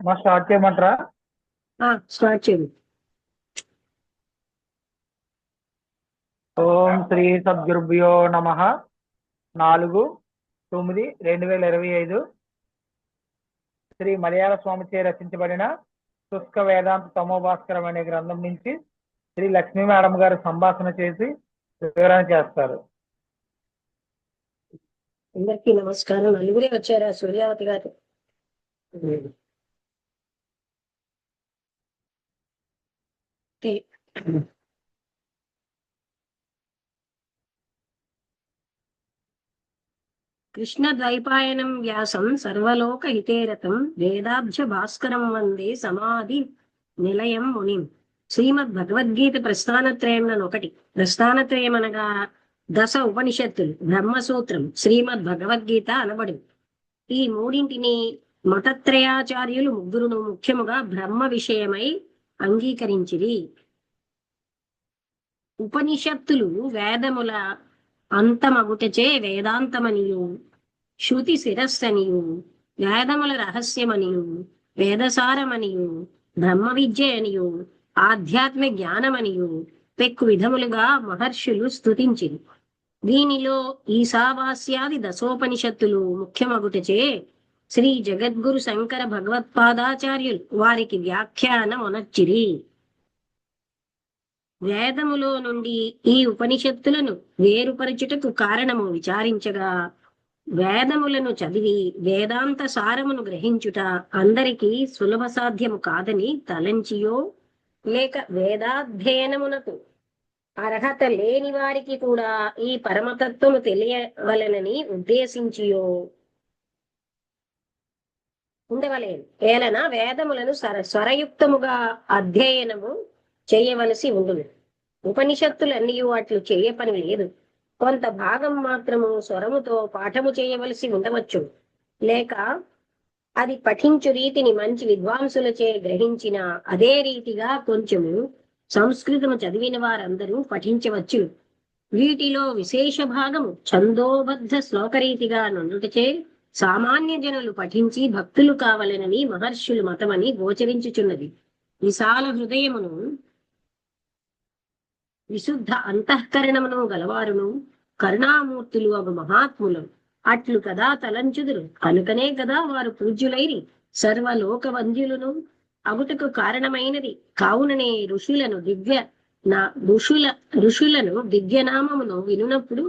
మా స్టార్ట్ చేయమంటారా? స్టార్ట్ చేయండి. ఓం శ్రీ సద్గురుభ్యో నమ. 4/9/2025 శ్రీ మలయాళ స్వామిచే రచించబడిన శుష్క వేదాంత తమోభాస్కరం అనే గ్రంథం నుంచి శ్రీ లక్ష్మీ మేడం గారు సంభాషణ చేసి వివరణ చేస్తారు. అందరికీ నమస్కారం. నలుగురే వచ్చారా? సూర్యావతి గారు కృష్ణ ద్వైపాయనం వ్యాసం సర్వలోక హితేరతం వేదాబ్జ భాస్కరం వందే సమాధి నిలయం మునిం. శ్రీమద్ భగవద్గీత ప్రస్థానత్రయం ఒకటి. ప్రస్థానత్రయం అనగా దశ ఉపనిషత్తులు, బ్రహ్మసూత్రం, శ్రీమద్ భగవద్గీత అనబడి ఈ మూడింటిని మతత్రయాచార్యులు ముగ్గురును ముఖ్యముగా బ్రహ్మ విషయమై అంగీకరించిరి. ఉపనిషత్తులు వేదముల అంతమగుటచే వేదాంతమనియు, శృతి శిరస్సనియు, వేదముల రహస్యమనియు, వేదసారమనియు, బ్రహ్మ విద్య అనియు, ఆధ్యాత్మ జ్ఞానమనియు పెక్కు విధములుగా మహర్షులు స్తుతించిరి. దీనిలో ఈశావాస్యాది దశోపనిషత్తులు ముఖ్యమగుటచే శ్రీ జగద్గురు శంకర భగవత్పాదాచార్యులు వారికి వ్యాఖ్యానమొనర్చిరి. వేదములో నుండి ఈ ఉపనిషత్తులను వేరుపరచుటకు కారణము విచారించగా, వేదములను చదివి వేదాంత సారమును గ్రహించుట అందరికీ సులభ సాధ్యము కాదని తలంచియో, లేక వేదాధ్యయనమునకు అర్హత లేని వారికి కూడా ఈ పరమతత్వము తెలియవలనని ఉద్దేశించియో ఉండవలేను. ఏలన వేదములను స్వరయుక్తముగా అధ్యయనము చేయవలసి ఉండును. ఉపనిషత్తులన్నీ అట్లు చేయపని లేదు. కొంత భాగం మాత్రము స్వరముతో పాఠము చేయవలసి ఉండవచ్చు, లేక అది పఠించు రీతిని మంచి విద్వాంసులచే గ్రహించిన అదే రీతిగా కొంచెము సంస్కృతము చదివిన వారందరూ పఠించవచ్చు. వీటిలో విశేష భాగము ఛందోబద్ధ శ్లోకరీతిగా నుండుటచే సామాన్య జనులు పఠించి భక్తులు కావలనని మహర్షులు మతమని గోచరించుచున్నది. విశాల హృదయమును, విశుద్ధ అంతఃకరణమును గలవారును, కరుణామూర్తులు అగు మహాత్ములు అట్లు కదా తలంచుదురు. కనుకనే కదా వారు పూజ్యులైరి సర్వలోకవంద్యులను అగుటకు కారణమైనది. కావుననే ఋషులను దివ్యనామమును వినునప్పుడు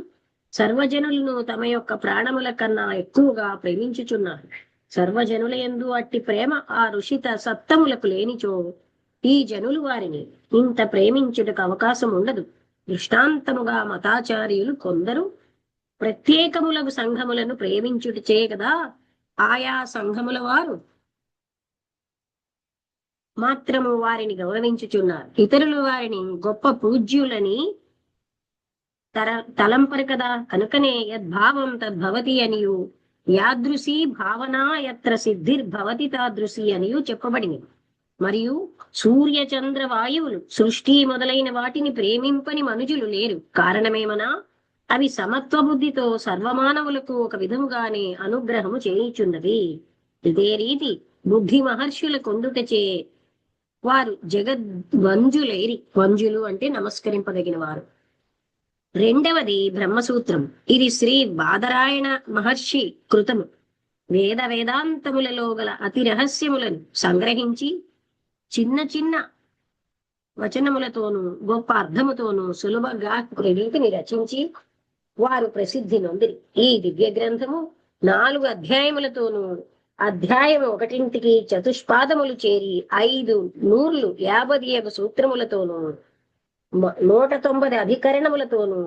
సర్వజనులను తమ యొక్క ప్రాణముల కన్నా ఎక్కువగా ప్రేమించుచున్నారు. సర్వజనుల యందు అట్టి ప్రేమ ఆ ఋషిత సత్తములకు లేనిచో ఈ జనులు వారిని ఇంత ప్రేమించుటకు అవకాశం ఉండదు. దృష్టాంతముగా మతాచార్యులు కొందరు ప్రత్యేకములకు సంఘములను ప్రేమించుటచే కదా ఆయా సంఘముల వారు మాత్రము వారిని గౌరవించుచున్నారు. ఇతరులు వారిని గొప్ప పూజ్యులని తలంపరు కదా. కనుకనే యద్భావం తద్భవతి అనియు, యాదృశీ భావన యత్ర సిద్ధిర్భవతి తాదృశి అనియు చెప్పబడింది. మరియు సూర్య చంద్ర వాయువులు, సృష్టి మొదలైన వాటిని ప్రేమింపని మనుజులు లేరు. కారణమేమనా, అవి సమత్వ బుద్ధితో సర్వమానవులకు ఒక విధముగానే అనుగ్రహము చేయుచున్నది. ఇదే రీతి బుద్ధి మహర్షుల కొందుటచే వారు జగద్వంజులైరి. వంజులు అంటే నమస్కరింపదగిన వారు. రెండవది బ్రహ్మసూత్రం. ఇది శ్రీ బాదరాయణ మహర్షి కృతము. వేదాంతములలో గల అతి రహస్యములను సంగ్రహించి చిన్న చిన్న వచనములతోనూ గొప్ప అర్థముతోనూ సులభంగా రీతిని రచించి వారు ప్రసిద్ధి నొందిరి. ఈ దివ్య గ్రంథము 4 అధ్యాయములతోనూ, అధ్యాయము ఒకటింటికి చతుష్పాదములు చేరి 5 నూర్లు 50 సూత్రములతోనూ 190 అధికరణములతోనూ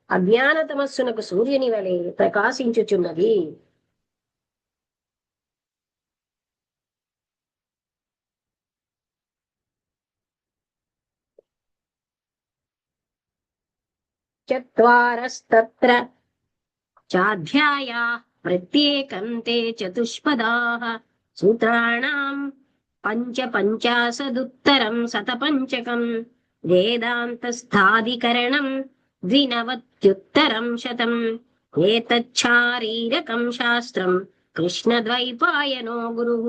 అజ్ఞాన తమస్సునకు సూర్యుని వలె ప్రకాశించుచున్నది. చత్వారస్తత్ర చాధ్యాయా ప్రత్యేకంతే చతుష్పదాః సూత్రాణాం పంచాశదుత్తరం శతపంచకం వేదాంతస్థాధికరణం 290 ఏతచ్చారీరకం శాస్త్రం కృష్ణద్వైపాయనో గురుః.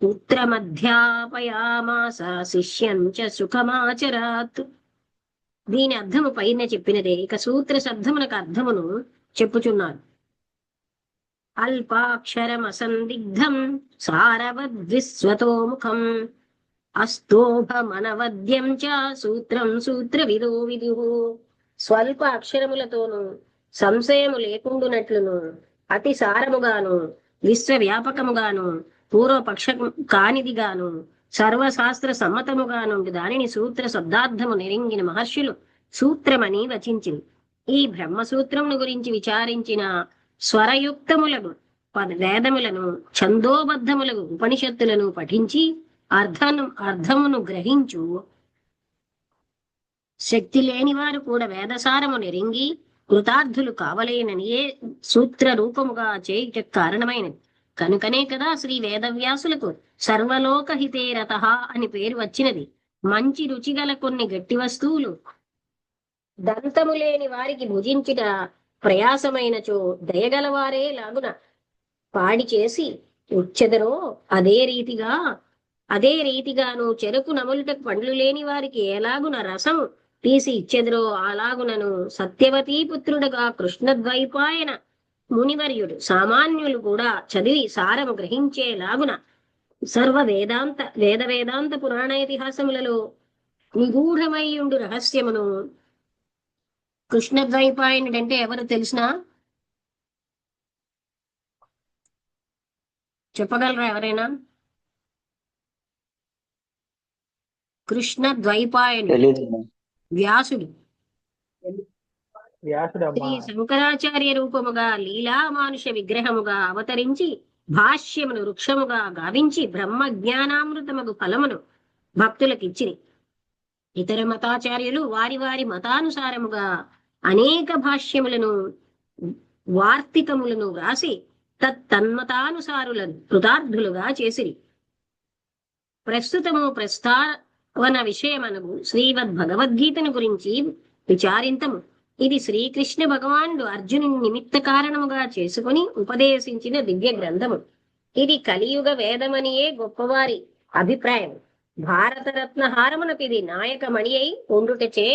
పుత్రమధ్యాపయామాస శిష్యం చ సుఖమాచరాత్. దీని అర్థము పైన చెప్పినదే. ఇక సూత్ర శబ్దమునకు అర్థమును చెప్పుచున్నారు. అల్పాక్షరమసందిగ్ధం సారవద్విస్వతోముఖం అస్తోభమనవద్యం చ సూత్రం సూత్రవిదో విదుః. స్వల్ప అక్షరములతోనూ సంశయము లేకుండునట్లును అతి సారముగాను విశ్వవ్యాపకముగాను పూర్వపక్ష కానిదిగాను సర్వశాస్త్ర సమ్మతముగానుండి దానిని సూత్ర శబ్దార్థము నెరింగిన మహర్షులు సూత్రమని వచించింది. ఈ బ్రహ్మసూత్రమును గురించి విచారించిన స్వరయుక్తములకు వేదములను ఛందోబద్ధములకు ఉపనిషత్తులను పఠించి అర్థమును గ్రహించు శక్తి లేని వారు కూడా వేదసారము నెరింగి కృతార్థులు కావలేననియే సూత్ర రూపముగా చేయుట కారణమైనది. కనుకనే కదా శ్రీ వేదవ్యాసులకు సర్వలోకహితే రతః అని పేరు వచ్చినది. మంచి రుచిగల కొన్ని గట్టి వస్తువులు దంతము లేని వారికి భుజించుట ప్రయాసమైనచో దయగలవారే లాగున పాడి చేసి ఉచ్చెదరో అదే రీతిగాను చెరుకు నములుటకు పండ్లు లేని వారికి ఎలాగున రసం తీసి ఇచ్చెదరో అలాగునను సత్యవతీ పుత్రుడుగా కృష్ణద్వైపాయన మునివర్యుడు సామాన్యులు కూడా చదివి సారము గ్రహించేలాగున సర్వ వేదాంత పురాణ ఇతిహాసములలో నిగూఢమయ్యుండు రహస్యమును కృష్ణద్వైపాయనుడంటే ఎవరు తెలిసినా చెప్పగలరా ఎవరైనా? కృష్ణద్వైపాయనుడు వ్యాసుడు శ్రీ శంకరాచార్య రూపముగా లీలా మానుష విగ్రహముగా అవతరించి భాష్యమును వృక్షముగా గావించి బ్రహ్మ జ్ఞానామృతముగు ఫలమును భక్తులకిచ్చిరి. ఇతర మతాచార్యులు వారి వారి మతానుసారముగా అనేక భాష్యములను వార్తికములను వ్రాసి తన్మతానుసారులను కృతార్థులుగా చేసిరి. ప్రస్తుతము ప్రస్తావన విషయమనగు శ్రీమద్ భగవద్గీతను గురించి విచారింతము. ఇది శ్రీకృష్ణ భగవానుడు అర్జునుని నిమిత్త కారణముగా చేసుకుని ఉపదేశించిన దివ్య గ్రంథము. ఇది కలియుగ వేదమనియే గొప్పవారి అభిప్రాయం. భారతరత్న హారమునకు ఇది నాయకమణి అయి ఉండుటచే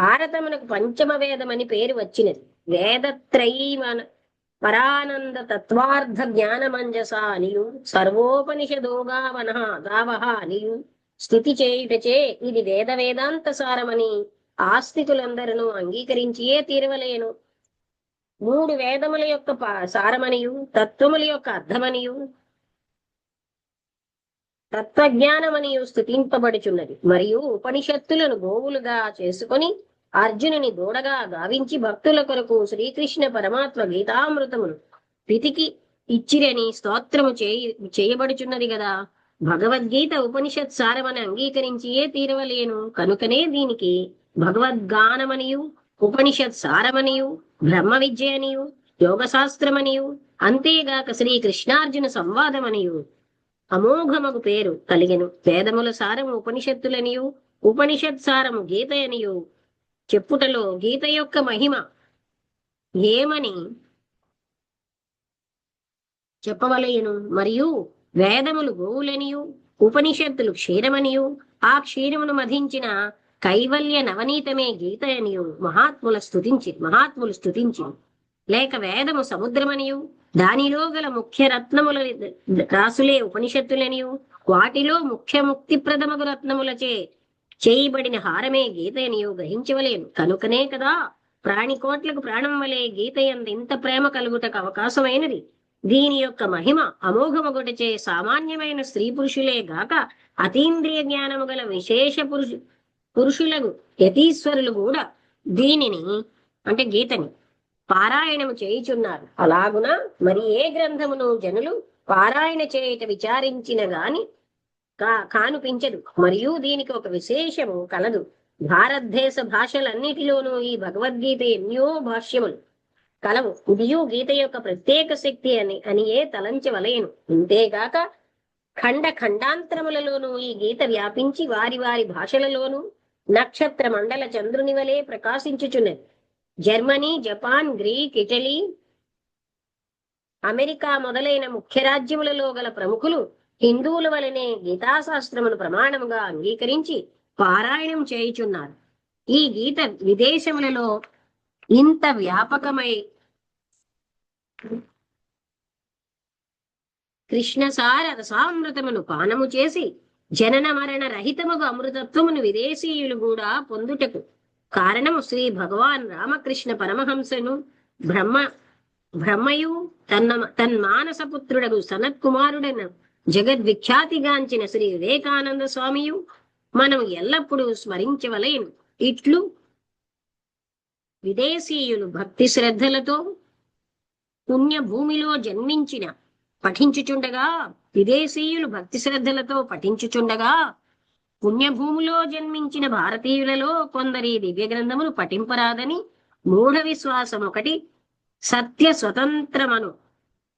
భారతమునకు పంచమ వేదమని పేరు వచ్చినది. వేదత్రయీ పరానంద తత్వార్థ జ్ఞానమంజస అనియు సర్వోపనిషదోగావహ అనియు స్థుతి చేయుటచే ఇది వేదాంత సారమని ఆస్తికులందరూ అంగీకరించియే తీరవలేను. 3 వేదముల యొక్క సారమనియు తత్వముల యొక్క అర్థమనియు తత్వజ్ఞానమనియు స్థుతింపబడుచున్నది. మరియు ఉపనిషత్తులను గోవులుగా చేసుకొని అర్జునుని దూడగా గావించి భక్తుల కొరకు శ్రీకృష్ణ పరమాత్మ గీతామృతమును పితికి ఇచ్చిరని స్తోత్రము చేయబడుచున్నది గదా. భగవద్గీత ఉపనిషత్ సారమని అంగీకరించియే తీరవలేను. కనుకనే దీనికి భగవద్గానమనియు ఉపనిషత్ సారమనియు బ్రహ్మ విద్య అనియు యోగశాస్త్రమనియు అంతేగాక శ్రీకృష్ణార్జున సంవాదమనియు అమోఘమగు పేరు కలిగెను. వేదముల సారము ఉపనిషత్తులనియు ఉపనిషత్ సారము గీత అనియు చెప్పుటలో గీత యొక్క మహిమ ఏమని చెప్పవలయను. మరియు వేదములు గోవులనియు ఉపనిషత్తులు క్షీరమనియు ఆ క్షీరమును మధించిన కైవల్య నవనీతమే గీత అనియు మహాత్ములు స్తుతించి లేక వేదము సముద్రమనియు దానిలో గల ముఖ్య రత్నముల రాసులే ఉపనిషత్తులనియు వాటిలో ముఖ్య ముక్తిప్రదమగు రత్నములచే చేయబడిన హారమే గీత అనియు గ్రహించవలేను. కనుకనే కదా ప్రాణికోట్లకు ప్రాణం వలె గీత యందు ఇంత ప్రేమ కలుగుటకు అవకాశమైనది. దీని యొక్క మహిమ అమోఘమగుటచే సామాన్యమైన స్త్రీ పురుషులే గాక అతీంద్రియ జ్ఞానము గల విశేష పురుషులకు యతీశ్వరులు కూడా దీనిని అంటే గీతని పారాయణము చేయుచున్నారు. అలాగున మరి ఏ గ్రంథమును జనులు పారాయణ చేయుట విచారించిన గాని కానుపించదు. మరియు దీనికి ఒక విశేషము కలదు. భారతదేశ భాషలన్నిటిలోనూ ఈ భగవద్గీత ఎన్నో భాష్యములు కలవు. ఇదియు గీత యొక్క ప్రత్యేక శక్తి అనియే తలంచవలయను. ఇంతేగాక ఖండాంతరములలోనూ ఈ గీత వ్యాపించి వారి వారి భాషలలోనూ నక్షత్ర మండల చంద్రుని వలె ప్రకాశించుచున్నది. Germany, Japan, Greek, Italy, America మొదలైన ముఖ్య రాజ్యములలో గల ప్రముఖులు హిందువుల వలనే గీతాశాస్త్రమును ప్రమాణముగా అంగీకరించి పారాయణం చేయుచున్నారు. ఈ గీత విదేశములలో ఇంత వ్యాపకమై కృష్ణసార రసామృతమును పానము చేసి జనన మరణ రహితముగా అమృతత్వమును విదేశీయులు కూడా పొందుటకు కారణము శ్రీ భగవాన్ రామకృష్ణ పరమహంసను బ్రహ్మయు తన్మానసపుత్రుడగు సనత్ కుమారుడైన జగద్విఖ్యాతిగాంచిన శ్రీ వివేకానంద స్వామియు మనం ఎల్లప్పుడూ స్మరించవలేను. ఇట్లు విదేశీయులు భక్తి శ్రద్ధలతో పుణ్యభూమిలో జన్మించిన పఠించుచుండగా పుణ్యభూమిలో జన్మించిన భారతీయులలో కొందరి దివ్య గ్రంథమును పఠింపరాదని మూఢ విశ్వాసం ఒకటి. సత్య స్వతంత్రమను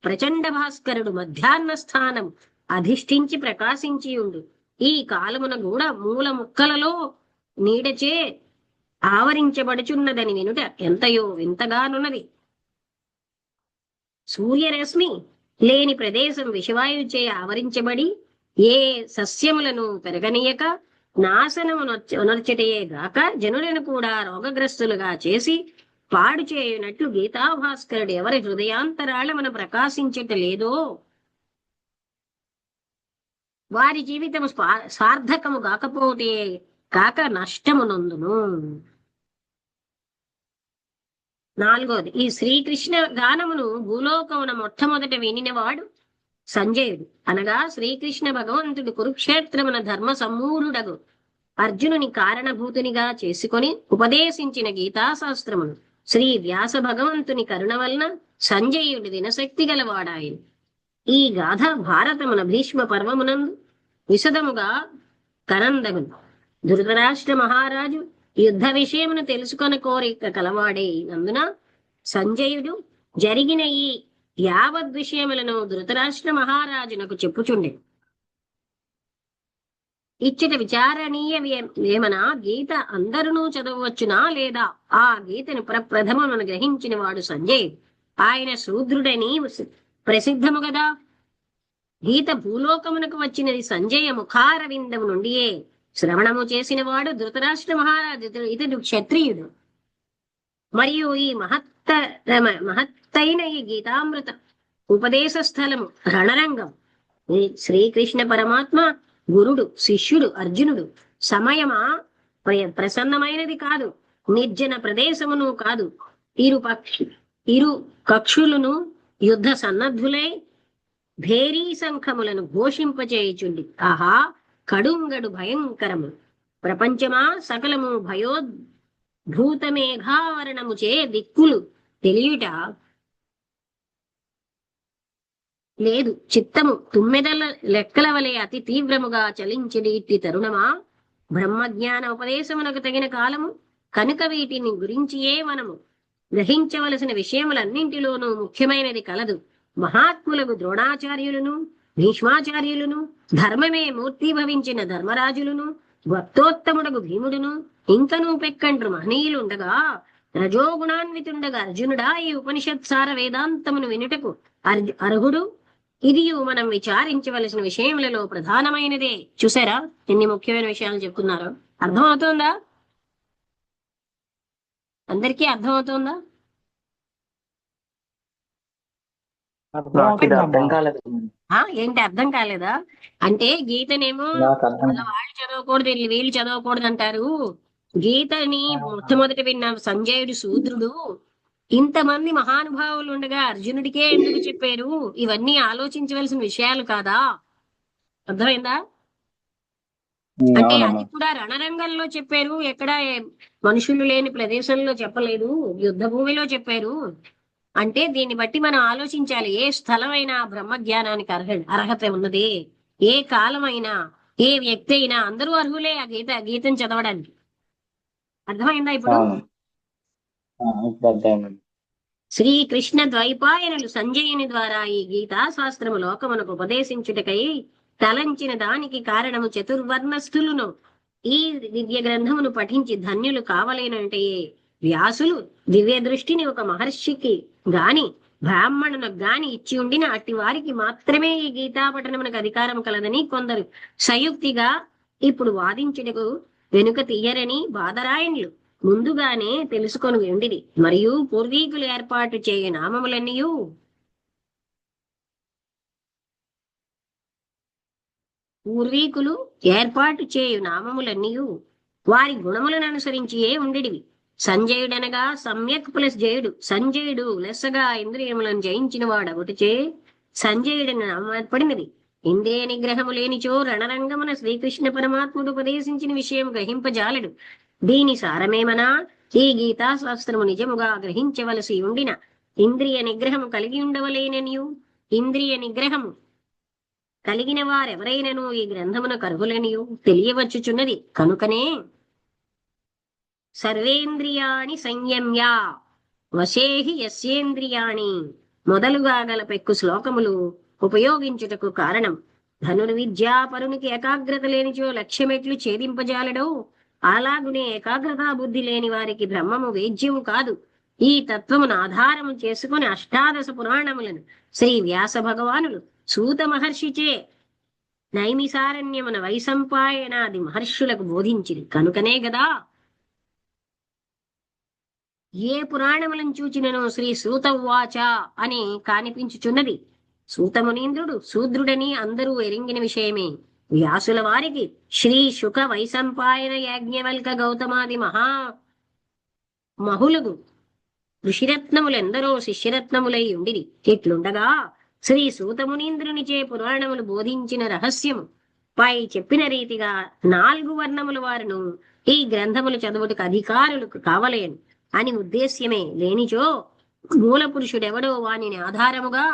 ప్రచండ భాస్కరుడు మధ్యాహ్న స్థానం అధిష్ఠించి ప్రకాశించియుండు. ఈ కాలమున కూడా మూల ముక్కలలో నీడచే ఆవరించబడుచున్నదని వినుట ఎంతయో వింతగానున్నది. సూర్యరశ్మి లేని ప్రదేశం విషవాయువుచే ఆవరించబడి ఏ సస్యములను పెరగనీయక నాశనమునర్చటయే గాక జనులను కూడా రోగగ్రస్తులుగా చేసి పాడు చేయునట్లు గీతాభాస్కరుడు ఎవరి హృదయాంతరాళమున ప్రకాశించట లేదో వారి జీవితము సార్థకము కాకపోతే కాక నష్టమునందును. 4. ఈ శ్రీకృష్ణ గానమును భూలోకమున మొట్టమొదట వినినవాడు సంజయుడు. అనగా శ్రీకృష్ణ భగవంతుడు కురుక్షేత్రమున ధర్మ సమ్మూఢుడగు అర్జునుని కారణభూతునిగా చేసుకొని ఉపదేశించిన గీతాశాస్త్రమును శ్రీ వ్యాస భగవంతుని కరుణ వలన సంజయుడు దినశక్తి గలవాడాయను. ఈ గాథ భారతమున భీష్మ పర్వమునందు విశదముగా కనందగును. ధృతరాష్ట్ర మహారాజు యుద్ధ విషయమును తెలుసుకొని కోరిక కలవాడే నందున సంజయుడు జరిగిన ఈ యావద్ విషయములను ధృతరాష్ట్ర మహారాజునకు చెప్పుచుండే. ఇచ్చట విచారణీయ ఏమనా గీత అందరునూ చదవచ్చునా లేదా ఆ గీతను ప్రప్రథమను గ్రహించిన వాడు సంజయుడు. ఆయన శూద్రుడని ప్రసిద్ధము గదా. గీత భూలోకమునకు వచ్చినది సంజయ ముఖారవిందము నుండియే శ్రవణము చేసిన వాడు ధృతరాష్ట్ర మహారాజు. ఇతడు క్షత్రియుడు. మరియు ఈ మహత్తైన ఈ గీతామృత ఉపదేశ స్థలము రణరంగం. శ్రీకృష్ణ పరమాత్మ గురుడు శిష్యుడు అర్జునుడు. సమయమా ప్రసన్నమైనది కాదు, నిర్జన ప్రదేశమును కాదు. ఇరు కక్షులను యుద్ధ సన్నద్ధులై భేరీ శంఖములను ఘోషింపచేయుచుండి. ఆహా, కడుంగడు భయంకరము. ప్రపంచమా సకలము భూతమేఘావరణముచే దిక్కులు తెలియుట లేదు. చిత్తము తుమ్మెదల లెక్కల వలె అతి తీవ్రముగా చలించడి ఇట్టి తరుణమా. బ్రహ్మజ్ఞాన ఉపదేశమునకు తగిన కాలము కనుక వీటిని గురించియే మనము గ్రహించవలసిన విషయములన్నింటిలోనూ ముఖ్యమైనది కలదు. మహాత్ములకు ద్రోణాచార్యులను భీష్మాచార్యులను ధర్మమే మూర్తిభవించిన ధర్మరాజులను భక్తోత్తముడగు భీముడును ఇంకనూ పెక్కండ్రు మహనీయులుండగా రజోగుణాన్వితుండగా అర్జునుడా ఈ ఉపనిషత్ సార వేదాంతమును వినుటకు అర్హుడు. ఇది మనం విచారించవలసిన విషయములలో ప్రధానమైనదే. చూసారా ఎన్ని ముఖ్యమైన విషయాలు చెప్తున్నారో. అర్థమవుతోందా? అందరికీ అర్థమవుతోందా? ఏంటి అర్థం కాలేదా? అంటే గీతనేమో వాళ్ళు చదవకూడదు వీళ్ళు చదవకూడదు అంటారు. గీతని మొట్టమొదటి విన్న సంజయుడు శూద్రుడు. ఇంతమంది మహానుభావులు ఉండగా అర్జునుడికే ఎందుకు చెప్పారు? ఇవన్నీ ఆలోచించవలసిన విషయాలు కాదా? అర్థమైందా? అంటే అది కూడా రణరంగంలో చెప్పారు, ఎక్కడ మనుషులు లేని ప్రదేశంలో చెప్పలేదు, యుద్ధ భూమిలో చెప్పారు. అంటే దీన్ని బట్టి మనం ఆలోచించాలి. ఏ స్థలమైనా బ్రహ్మజ్ఞానానికి అర్హత ఉన్నది. ఏ కాలమైనా ఏ వ్యక్తి అయినా అందరూ అర్హులే ఆ గీతం చదవడానికి. అర్థమైందా ఇప్పుడు? శ్రీకృష్ణ ద్వైపాయనులు సంజయుని ద్వారా ఈ గీతా శాస్త్రము లోకమునకు ఉపదేశించుటకై తలంచిన దానికి కారణము చతుర్వర్ణస్థులను ఈ దివ్య గ్రంథమును పఠించి ధన్యులు కావలేనంటే వ్యాసులు దివ్య దృష్టిని ఒక మహర్షికి గాని బ్రాహ్మణులకు గాని ఇచ్చి ఉండిన అట్టి వారికి మాత్రమే ఈ గీతాపఠనమునకు అధికారం కలదని కొందరు సయుక్తిగా ఇప్పుడు వాదించుటకు వెనుక తీయరని బాదరాయణులు ముందుగానే తెలుసుకొని ఉండిది. మరియు పూర్వీకులు ఏర్పాటు చేయు నామములన్నీయు వారి గుణములను అనుసరించియే ఉండిడివి. సంజయుడనగా సమ్యక్ ప్లస్ జయుడు. సంజయుడు లెస్సగా ఇంద్రియములను జయించిన వాడొకటిచే సంజయుడని నామం ఏర్పడినది. ఇంద్రియ నిగ్రహము లేనిచో రణరంగమున శ్రీకృష్ణ పరమాత్ముడు ఉపదేశించిన విషయం గ్రహింపజాలడు. దీని సారమేమనా, ఈ గీతా శాస్త్రము నిజముగా గ్రహించవలసి ఉండిన ఇంద్రియ నిగ్రహము కలిగి ఉండవలేననియు, ఇంద్రియ నిగ్రహము కలిగిన వారెవరైనను ఈ గ్రంథమునకు అర్హులనియు తెలియవచ్చుచున్నది. కనుకనే సర్వేంద్రియాణి సంయమ్య వశేహి యస్యేంద్రియాణి మొదలుగా గల పెక్కు శ్లోకములు ఉపయోగించుటకు కారణం. ధనుర్విద్యా పరునికి ఏకాగ్రత లేనిచో లక్ష్యమెట్లు ఛేదింపజాలడో, అలాగునే ఏకాగ్రతా బుద్ధి లేని వారికి బ్రహ్మము వేద్యము కాదు. ఈ తత్వమును ఆధారము చేసుకుని అష్టాదశ పురాణములను శ్రీ వ్యాస భగవానులు సూత మహర్షిచే నైమిసారణ్యమున వైశంపాయనాది మహర్షులకు బోధించింది. కనుకనే గదా ఏ పురాణములను చూచినను శ్రీ సూత ఉవాచ అని కానిపించుచున్నది. సూతమునీంద్రుడు శూద్రుడని అందరూ ఎరింగిన విషయమే. వ్యాసుల వారికి శ్రీ శుక వైశంపాయన యాజ్ఞవల్క గౌతమాది మహులుగు ఋషిరత్నములెందరో శిష్యరత్నములై ఉండిరి. ఇట్లుండగా శ్రీ సూతమునీంద్రునిచే పురాణములు బోధించిన రహస్యము పై చెప్పిన రీతిగా 4 వర్ణముల వారును ఈ గ్రంథములు చదువుటకు అధికారులకు కావలేను అని ఉద్దేశ్యమే. లేనిచో మూల పురుషుడెవడో వానిని ఆధారముగా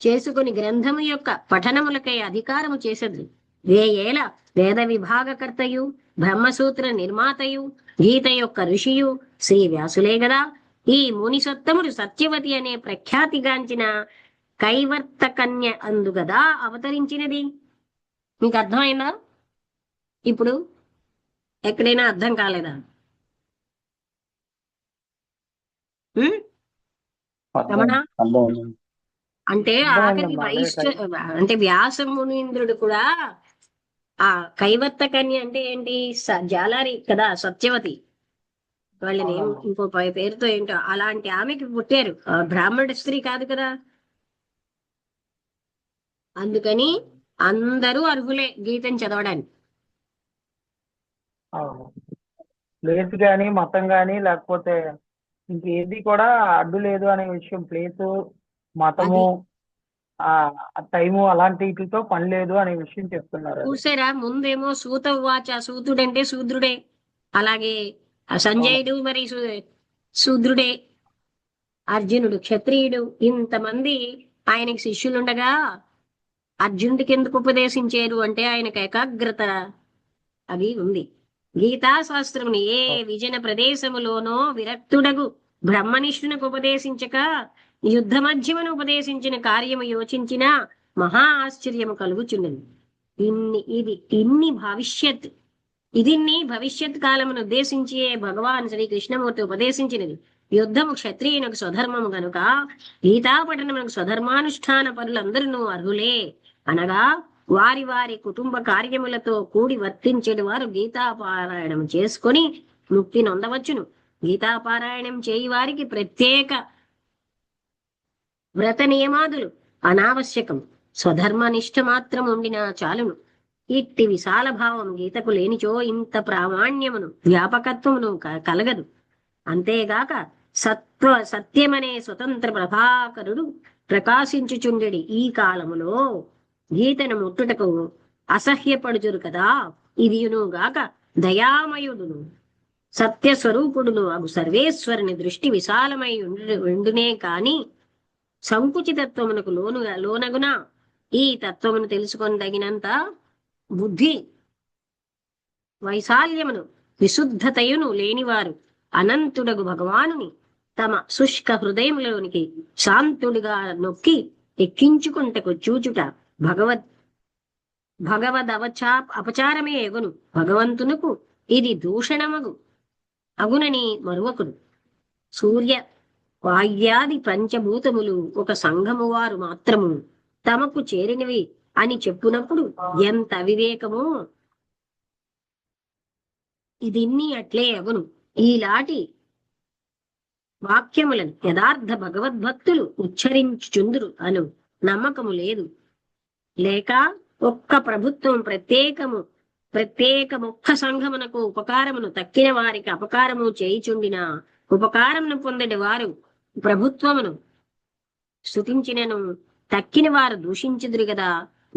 చేసుకుని గ్రంథము యొక్క పఠనములకై అధికారము చేసదు. వేయేల వేద విభాగకర్తయు బ్రహ్మసూత్ర నిర్మాతయు గీత యొక్క ఋషియు శ్రీ వ్యాసులే గదా. ఈ మునిసత్తముడు సత్యవతి అనే ప్రఖ్యాతిగాంచిన కైవర్తకన్య అందుగదా అవతరించినది. మీకు అర్థమైందా? ఇప్పుడు ఎక్కడైనా అర్థం కాలేదా? రమణ అంటే ఆఖరి అంటే వ్యాస మునీంద్రుడు కూడా ఆ కైవర్తకన్య అంటే ఏంటి? జాలారి కదా సత్యవతి. వాళ్ళని ఇంకో పేరుతో ఏంటో అలాంటి ఆమెకి పుట్టారు. బ్రాహ్మణ స్త్రీ కాదు కదా. అందుకని అందరూ అర్హులే గీతను చదవడానికి. ప్లేస్ గాని మతం గాని లేకపోతే ఇంకేది కూడా అడ్డు లేదు అనే విషయం. ప్లేసు మతము ఆ టైము అలాంటి వీటితో పని లేదు అనే విషయం చెప్తున్నారు. చూసారా? ముందేమో సూత ఉవాచ, సూతుడంటే శూద్రుడే. అలాగే సంజయుడు మరి శూద్రుడే, అర్జునుడు క్షత్రియుడు. ఇంతమంది ఆయనకి శిష్యులుండగా అర్జునుడికి ఎందుకు ఉపదేశించారు అంటే ఆయనకు ఏకాగ్రత అది ఉంది. గీతా శాస్త్రముని ఏ విజన ప్రదేశములోనో విరక్తుడగు బ్రహ్మనిష్ఠునకు ఉపదేశించక యుద్ధ మధ్యమును ఉపదేశించిన కార్యము యోచించిన మహా ఆశ్చర్యము కలుగుచున్నది. ఇదిన్ని భవిష్యత్ కాలమును ఉద్దేశించి భగవాన్ శ్రీ కృష్ణమూర్తి ఉపదేశించినది. యుద్ధము క్షత్రియునకు స్వధర్మము గనుక గీతాపఠనమునకు స్వధర్మానుష్ఠాన పరులందరూ అర్హులే. అనగా వారి వారి కుటుంబ కార్యములతో కూడి వర్తించేడు వారు గీతాపారాయణం చేసుకొని ముక్తి నొందవచ్చును. గీతాపారాయణం చేయి వారికి ప్రత్యేక వ్రత నియమాదులు అనావశ్యకం. స్వధర్మనిష్ట మాత్రం ఉండినా చాలును. ఇట్టి విశాల భావం గీతకు లేనిచో ఇంత ప్రామాణ్యమును వ్యాపకత్వమును కలగదు. అంతేగాక సత్యమనే స్వతంత్ర ప్రభాకరుడు ప్రకాశించుచుండెడి ఈ కాలములో గీతను ముట్టుటకు అసహ్యపడుచురు కదా. ఇదియునుగాక దయామయుడును సత్యస్వరూపుడును అగు సర్వేశ్వరుని దృష్టి విశాలమై ఉండునే కాని సంకుచితత్వమునకు లోనగున ఈ తత్వమును తెలుసుకొని తగినంత బుద్ధి వైశాల్యమును విశుద్ధతయును లేనివారు అనంతుడగు భగవానుని తమ శుష్క హృదయములోనికి శాంతుడిగా నొక్కి ఎక్కించుకుంటకు చూచుట అపచారమే ఎగును. భగవంతునకు ఇది దూషణమగు అగునని మరువకుడు. సూర్య వాయ్యాది పంచభూతములు ఒక సంఘము వారు మాత్రము తమకు చేరినవి అని చెప్పునప్పుడు ఎంత అవివేకమో ఇదిన్ని అట్లే అగును. ఈలాటి వాక్యములను యథార్థ భగవద్భక్తులు ఉచ్చరించుచుందురు అను నమ్మకము లేదు. లేక ఒక్క ప్రభుత్వం ప్రత్యేకమొక్క సంఘమునకు ఉపకారమును తక్కిన వారికి అపకారము చేయుచుండిన ఉపకారమును పొందడి వారు ప్రభుత్వమును స్తుతించినను తక్కిన వారు దూషించుదురు గదా.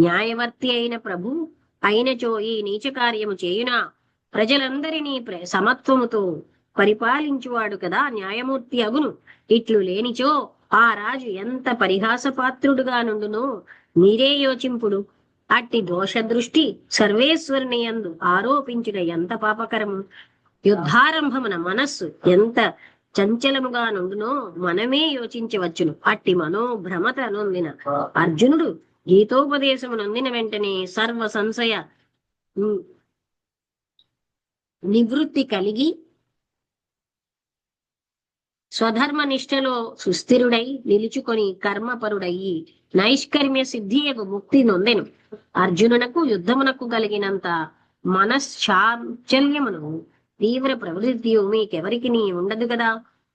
న్యాయవర్తి అయిన ప్రభు అయినచో ఈ నీచ కార్యము చేయునా ప్రజలందరినీ సమత్వముతో పరిపాలించువాడు కదా న్యాయమూర్తి అగును. ఇట్లు లేనిచో ఆ రాజు ఎంత పరిహాసపాత్రుడుగా నుండునో మీరే యోచింపుడు. అట్టి దోష దృష్టి సర్వేశ్వరుని యందు ఆరోపించుట ఎంత పాపకరము. యుద్ధారంభమున మనస్సు ఎంత చంచలముగా నుండునో మనమే యోచించవచ్చును. అట్టి మనోభ్రమత నొందిన అర్జునుడు గీతోపదేశము నొందిన వెంటనే సర్వ సంశయ నివృత్తి కలిగి స్వధర్మ నిష్టలో సుస్థిరుడై నిలుచుకొని కర్మపరుడయ్యి నైష్కర్మ్య సిద్ధియకు ముక్తి నొందెను. అర్జునునకు యుద్ధమునకు కలిగినంత మనశ్చాంచల్యమును తీవ్ర ప్రవృత్తియు మీకెవరికి ఉండదు కదా.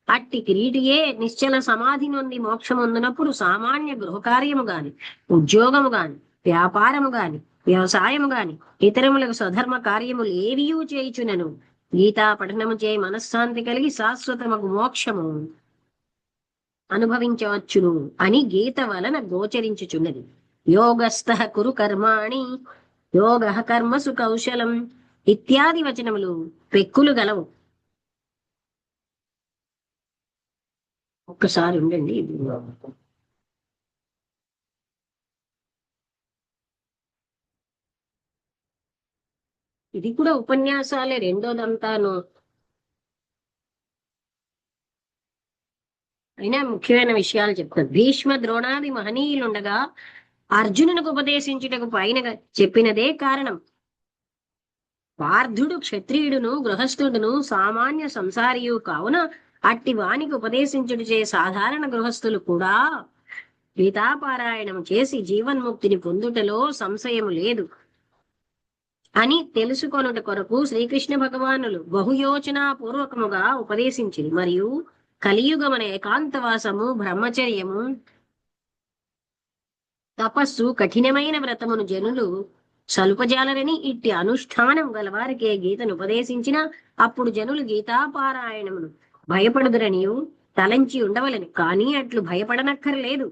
అట్టి కిరీటియే నిశ్చల సమాధి నుండి మోక్షమొందినప్పుడు సామాన్య గృహకార్యము గాని, ఉద్యోగము గాని, వ్యాపారము గాని, వ్యవసాయము గాని, ఇతరములకు స్వధర్మ కార్యములు ఏవియూ చేయుచునను గీతా పఠనము చే మనశ్శాంతి కలిగి శాశ్వతమగు మోక్షము అనుభవించవచ్చును అని గీత వలన గోచరించుచున్నది. యోగస్థః కురు కర్మాణి యోగః కర్మసు కౌశలం ఇత్యాది వచనములు పెక్కులు గలవు. ఒక్కసారి ఉండండి. ఇది కూడా ఉపన్యాసాలే రెండోదంతాను. అయినా ముఖ్యమైన విషయాలు చెప్తాను. భీష్మ ద్రోణాది మహనీయులుండగా అర్జునునికి ఉపదేశించుటకు పైన చెప్పినదే కారణం. పార్థుడు క్షత్రియుడును గృహస్థుడును సామాన్య సంసారియు కావున అట్టి వానికి ఉపదేశించుడు చే సాధారణ గృహస్థులు కూడా గీతాపారాయణం చేసి జీవన్ముక్తిని పొందుటలో సంశయము లేదు అని తెలుసుకొనుట కొరకు శ్రీకృష్ణ భగవానులు బహుయోచనా పూర్వకముగా ఉపదేశించింది. మరియు కలియుగమన ఏకాంతవాసము, బ్రహ్మచర్యము, తపస్సు, కఠినమైన వ్రతమును జనులు సలుపజాలరని ఇట్టి అనుష్ఠానం గలవారికే గీతను ఉపదేశించిన అప్పుడు జనులు గీతాపారాయణమును భయపడుదురనియు తలంచి ఉండవలని. కానీ అట్లు భయపడనక్కర్లేదు.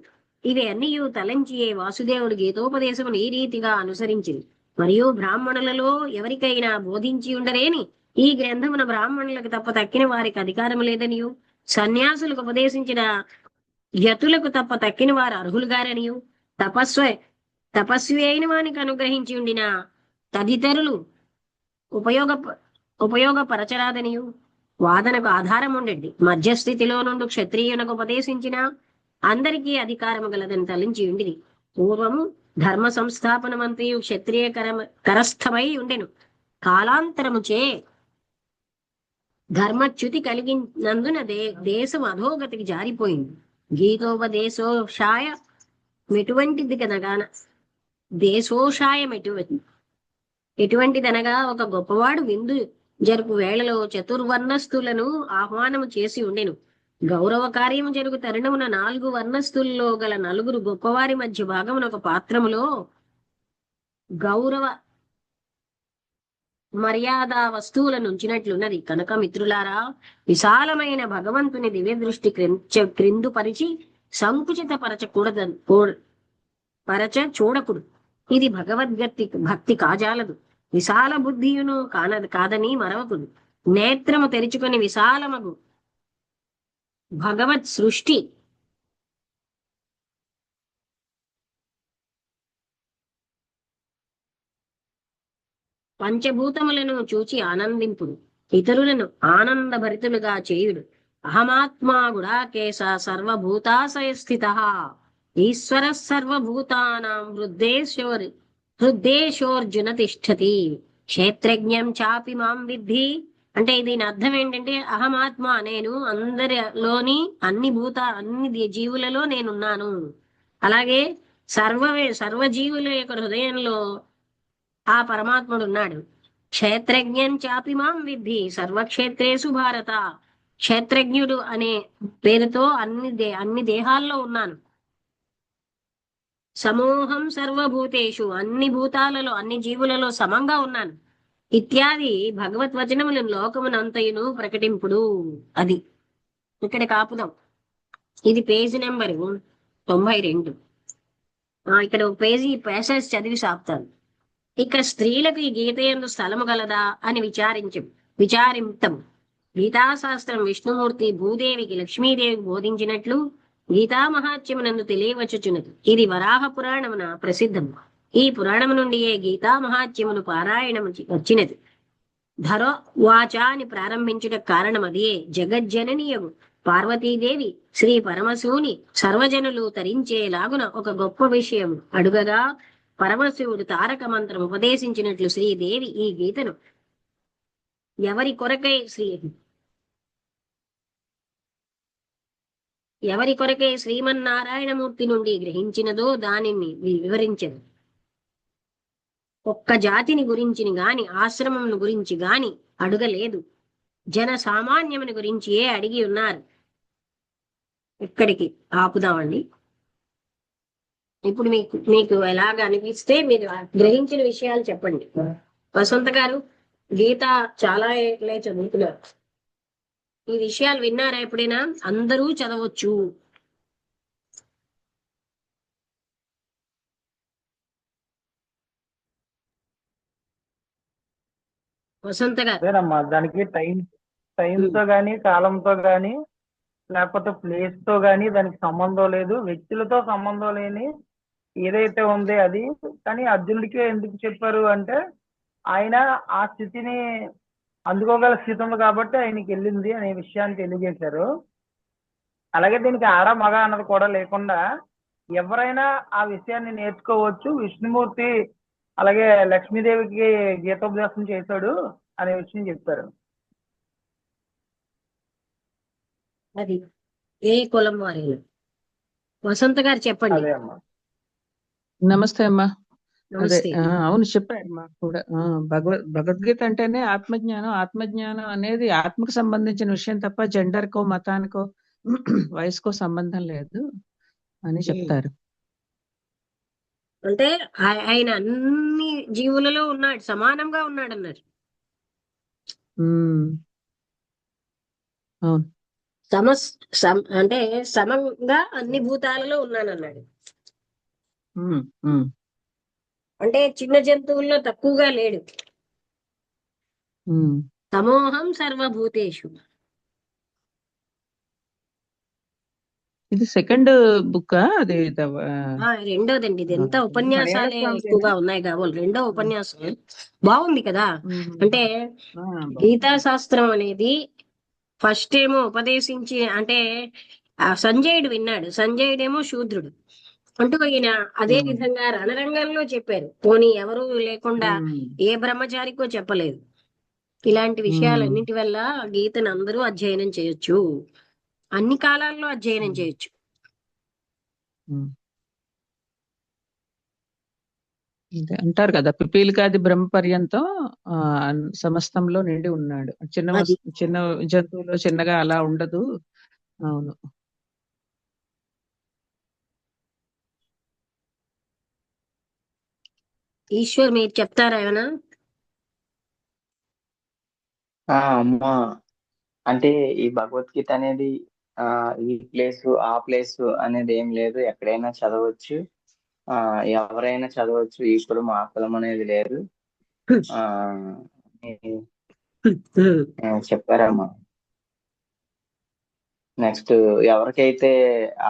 ఇవి అన్నియు తలంచియే వాసుదేవుడు గీతోపదేశమును ఈ రీతిగా అనుసరించింది. మరియు బ్రాహ్మణులలో ఎవరికైనా బోధించి ఉండరేని ఈ గ్రంథమున బ్రాహ్మణులకు తప్ప తక్కిన వారికి అధికారం లేదనియు, సన్యాసులకు ఉపదేశించిన యతులకు తప్ప తక్కిన వారు అర్హులుగారనియు, తపస్వి అయిన వానికి అనుగ్రహించి ఉండిన తదితరులు ఉపయోగపరచరాదనియు వాదనకు ఆధారం ఉండండి. మధ్యస్థితిలో నుండి క్షత్రియునకు ఉపదేశించిన అందరికీ అధికారము గలదని తలంచి ఉండిది. పూర్వము ధర్మ సంస్థాపనమంతయు క్షత్రియ కరస్థమై ఉండెను. కాలాంతరముచే ధర్మచ్యుతి కలిగినందున దేశం అధోగతికి జారిపోయింది. గీతోపదేశోషాయ ఎటువంటిది కనగా దేశోషాయం ఎటువంటిదనగా ఒక గొప్పవాడు విందు జరుపు వేళలో చతుర్వర్ణస్థులను ఆహ్వానము చేసి ఉండెను. గౌరవ కార్యము జరుగు తరుణమున 4 వర్ణస్థుల్లో గల 4 గొప్పవారి మధ్య భాగమున ఒక పాత్రములో గౌరవ మర్యాద వస్తువులను ఉంచినట్లున్నది. కనుక మిత్రులారా, విశాలమైన భగవంతుని దివ్య దృష్టి క్రిందుపరిచి సంకుచిత చూడకుడు. ఇది భక్తి కాజాలదు. విశాల బుద్ధియును కాదని మరవకుడు. నేత్రము తెరుచుకొని విశాలమగు భగవత్ సృష్టి పంచభూతములను చూచి ఆనందింపుడు. ఇతరులను ఆనందభరితులుగా చేయుడు. అహమాత్మా గుడాకేశ సర్వభూతాశయ స్థిత ఈశ్వర సర్వభూతానాం హృద్దేశోర్జున తిష్టతి. క్షేత్రజ్ఞం చాపి మాం విద్ధి అంటే దీని అర్థం ఏంటంటే అహమాత్మ, నేను అందరిలోని అన్ని జీవులలో నేనున్నాను. అలాగే సర్వజీవుల యొక్క హృదయంలో ఆ పరమాత్ముడు ఉన్నాడు. క్షేత్రజ్ఞం చాపి మాం విద్ధి సర్వక్షేత్రేషు భారత. క్షేత్రజ్ఞుడు అనే పేరుతో అన్ని దేహాల్లో ఉన్నాను. సమూహం సర్వభూతేషు, అన్ని భూతాలలో అన్ని జీవులలో సమంగా ఉన్నాను. ఇత్యాది భగవద్వచనములను లోకమునంతయును ప్రకటింపుడు. అది ఇక్కడ కాపుదాం. ఇది పేజీ నెంబరు 92. ఇక్కడ ఒక పేజీ ప్యాసేజ్ చదివి సాపుతాను. ఇక స్త్రీలకు ఈ గీత యందు స్థలము గలదా అని విచారింతం. గీతాశాస్త్రం విష్ణుమూర్తి భూదేవికి లక్ష్మీదేవికి బోధించినట్లు గీతా మహాత్మ్యమునందు తెలియవచ్చుచున్నది. ఇది వరాహ పురాణమున ప్రసిద్ధము. ఈ పురాణము నుండియే గీతా మహాత్మ్యమును పారాయణము వచ్చినది. ధరో వాచ అని ప్రారంభించుట కారణం అదే. జగజ్జననీయము పార్వతీదేవి శ్రీ పరమశివుని సర్వజనులు తరించేలాగున ఒక గొప్ప విషయం అడుగగా పరమశివుడు తారక మంత్రం ఉపదేశించినట్లు శ్రీదేవి ఈ గీతను ఎవరి కొరకై శ్రీమన్నారాయణమూర్తి నుండి గ్రహించినదో దానిని వివరించదు. ఒక్క జాతిని గురించిని గాని ఆశ్రమమును గురించి గాని అడుగలేదు. జన సామాన్యముని గురించియే అడిగి ఉన్నారు. ఆపుదామండి. ఇప్పుడు మీకు ఎలాగ అనిపిస్తే మీరు గ్రహించిన విషయాలు చెప్పండి. వసంత గారు గీత చాలా ఏళ్ళే చదువుతున్నారు. ఈ విషయాలు విన్నారా ఎప్పుడైనా? అందరూ చదవచ్చు. వసంత గారు. అదేనమ్మా, దానికి టైంతో గాని కాలంతో గాని లేకపోతే ప్లేస్ తో గాని దానికి సంబంధం లేదు. వ్యక్తులతో సంబంధం లేని ఏదైతే ఉంది అది. కానీ అర్జునుడికి ఎందుకు చెప్పారు అంటే ఆయన ఆ స్థితిని అందుకోగల స్థితి ఉంది కాబట్టి ఆయనకి వెళ్ళింది అనే విషయాన్ని తెలియజేశారు. అలాగే దీనికి ఆడ మగ అన్నది కూడా లేకుండా ఎవరైనా ఆ విషయాన్ని నేర్చుకోవచ్చు. విష్ణుమూర్తి అలాగే లక్ష్మీదేవికి గీతోపదేశం చేశాడు అనే విషయం చెప్పారు. అది ఏ కులం వారి? వసంత గారు చెప్పండి. అదే అమ్మా. నమస్తే అమ్మా. అదే నమస్తే. అవును, చెప్పారు మాకు కూడా. భగవద్గీత అంటేనే ఆత్మజ్ఞానం. ఆత్మజ్ఞానం అనేది ఆత్మకు సంబంధించిన విషయం తప్ప జెండర్కో మతానికో వయసుకో సంబంధం లేదు అని చెప్తారు. అంటే ఆయన అన్ని జీవులలో ఉన్నాడు, సమానంగా ఉన్నాడు అన్నారు. అవును, అంటే సమంగా అన్ని భూతాలలో ఉన్నానన్నాడు. అంటే చిన్న జంతువుల్లో తక్కువగా లేడు. సమూహం సర్వభూతేషు. ఇది సెకండ్ బుక్. అది రెండోదండి. ఇది ఎంత ఉపన్యాసాలే ఎక్కువగా ఉన్నాయి కాబోలు. రెండో ఉపన్యాసం బాగుంది కదా. అంటే గీతా శాస్త్రం అనేది ఫస్ట్ ఏమో ఉపదేశించి అంటే సంజయుడు విన్నాడు. సంజయుడేమో శూద్రుడు అంటూ ఈయన అదే విధంగా రణరంగంలో చెప్పారు. పోనీ ఎవరు లేకుండా ఏ బ్రహ్మచారికో చెప్పలేదు. ఇలాంటి విషయాలన్నిటి వల్ల గీతను అందరూ అధ్యయనం చేయొచ్చు, అన్ని కాలాల్లో అధ్యయనం చేయొచ్చు. అంటారు కదా, పిపీలికాది బ్రహ్మ పర్యంతం సమస్తంలో నిండి ఉన్నాడు. చిన్న జంతువులో చిన్నగా అలా ఉండదు. అవును. ఈశ్వర్ మీరు చెప్తారా ఏమైనా? అమ్మా, అంటే ఈ భగవద్గీత అనేది ఈ ప్లేస్ ఆ ప్లేస్ అనేది ఏం లేదు. ఎక్కడైనా చదవచ్చు, ఎవరైనా చదవచ్చు. ఈ కులం ఆ కులం అనేది లేదు. చెప్పారమ్మా. నెక్స్ట్ ఎవరికైతే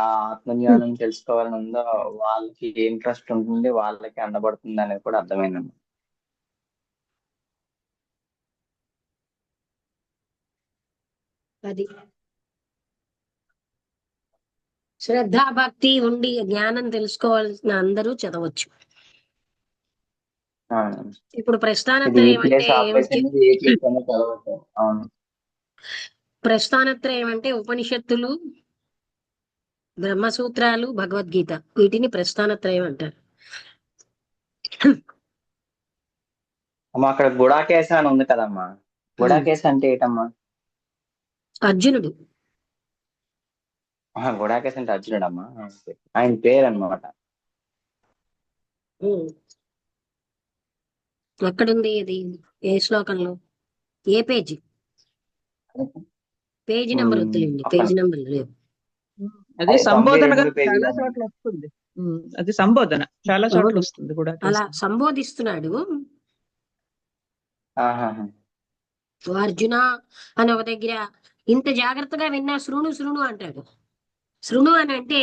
ఆ ఆత్మజ్ఞానం తెలుసుకోవాలని ఉందో వాళ్ళకి ఇంట్రెస్ట్ ఉంటుంది, వాళ్ళకి అందబడుతుంది అనేది కూడా అర్థమైందమ్మా. అది శ్రద్ధా భక్తి ఉండి జ్ఞానం తెలుసుకోవాల్సిన అందరూ చదవచ్చు. అవును. ఇప్పుడు ఇది ఈ ప్రస్థానత్రయం అంటే ప్లేస్ ఆ ప్లేస్ ఏమిటి? అనేది ఏ ప్లేస్ అనేది చదవచ్చు. అవును. ప్రస్థానత్రయం అంటే ఉపనిషత్తులు, బ్రహ్మసూత్రాలు, భగవద్గీత, వీటిని ప్రస్థానత్రయం అంటారు. అమ్మా అక్కడ గుడాకేశ అని ఉంది కదమ్మా, గుడాకేశ అంటే ఏంటమ్మా? అర్జునుడు. గుడాకేశ అంటే అర్జునుడమ్మా. ఓకే. ఆయన పేరు అనమాట. ఉమ్. ఎక్కడుంది ఇది? ఏ శ్లోకంలో? ఏ పేజీ? పేజీ నెంబర్ వద్దులేండి, ఒక్క పేజీ నెంబర్ లేవు. అది అదే సంబోధనగా 92 పేజీలో చాలా ఉంది. చోట్ల వస్తుంది. అది సంబోధన చాలా చోట్ల వస్తుంది కూడా. అలా సంబోధిస్తున్నాడు. ఆహాహా. అర్జున అని ఒక దగ్గర ఇంత జాగ్రత్తగా విన్నా శృణు శృణు అంటాడు. శృణు అని అంటే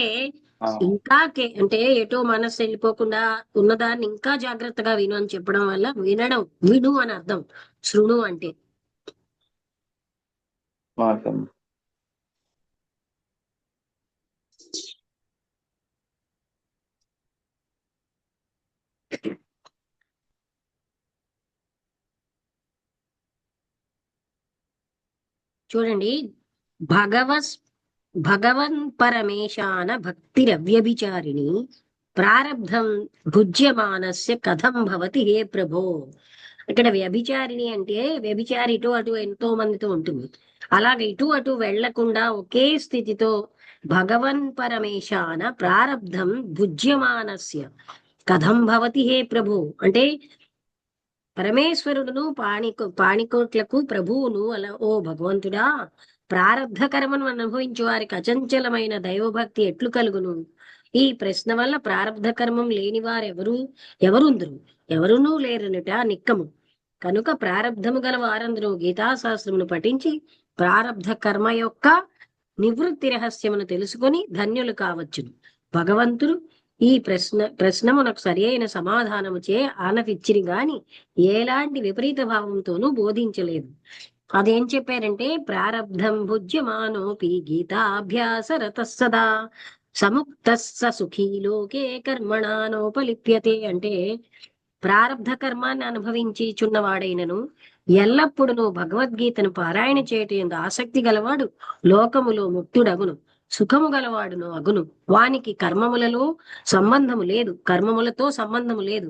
ఆ, ఇంకా అంటే ఎటో మనస్సు వెళ్ళిపోకుండా ఉన్నదాన్ని ఇంకా జాగ్రత్తగా విను అని చెప్పడం వల్ల వినడం, విను అని అర్థం శృణు అంటే. ఓకే. చూడండి, భగవన్ పరమేశాన భక్తిరవ్యభిచారిణి ప్రారబ్ధం భుజ్యమానస్య కథం భవతి హే ప్రభో. ఇక్కడ వ్యభిచారిణి అంటే వ్యభిచారి ఇటు అటు ఎంతో మందితో ఉంటుంది. అలాగే ఇటు అటు వెళ్లకుండా ఒకే స్థితితో భగవన్ పరమేశాన ప్రారబ్ధం భుజ్యమానస్య కథం భవతి హే ప్రభో అంటే పరమేశ్వరుడును పాణికోట్లకు ప్రభువును అలా ఓ భగవంతుడా, ప్రారబ్ధ కర్మను అనుభవించు వారికి అచంచలమైన దైవభక్తి ఎట్లు కలుగును? ఈ ప్రశ్న వల్ల ప్రారబ్ధ కర్మం లేని వారెవరు ఎవరుందరు? ఎవరునూ లేరనుట నిక్కము. కనుక ప్రారబ్ధము గల వారందరూ గీతాశాస్త్రమును పఠించి ప్రారబ్ధ కర్మ యొక్క నివృత్తి రహస్యమును తెలుసుకొని ధన్యులు కావచ్చును. భగవంతుడు ఈ ప్రశ్నమునకు సరి అయిన సమాధానము చే ఆనపిచ్చిరి గాని ఎలాంటి విపరీత భావంతోనూ బోధించలేదు. అదేం చెప్పారంటే, ప్రారబ్ధం భుజ్యమానోపి గీతాభ్యాస రత సదా సముక్త సుఖీ లోకే కర్మణానోపలిప్యతే అంటే ప్రారబ్ధ కర్మాన్ని అనుభవించి చున్నవాడైనను ఎల్లప్పుడూ భగవద్గీతను పారాయణ చేయటం ఆసక్తి గలవాడు లోకములో ముక్తుడగును, సుఖము గలవాడును అగును. వానికి కర్మములలో సంబంధము లేదు, కర్మములతో సంబంధము లేదు.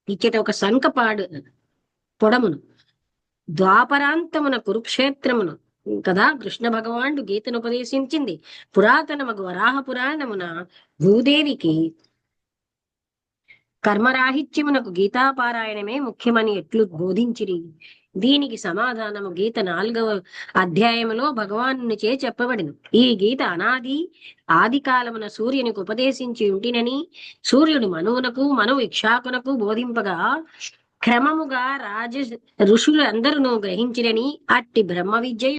ఇచ్చట ఒక శంఖ పొడమును ద్వాపరాంతమున కురుక్షేత్రమును కదా కృష్ణ భగవానుడు గీతను ఉపదేశించింది. పురాతనమగు వరాహ పురాణమున భూదేవికి కర్మరాహిత్యమునకు గీతాపారాయణమే ముఖ్యమని ఎట్లు బోధించిరి. దీనికి సమాధానము గీత 4వ అధ్యాయములో భగవాను చే చెప్పబడిను. ఈ గీత ఆది కాలమున సూర్యునికి ఉపదేశించి ఉంటినని, సూర్యుడు మనువునకు మనువు ఇక్షాకునకు బోధింపగా క్రమముగా ఋషులు అందరూ గ్రహించిరని, అట్టి బ్రహ్మ విద్య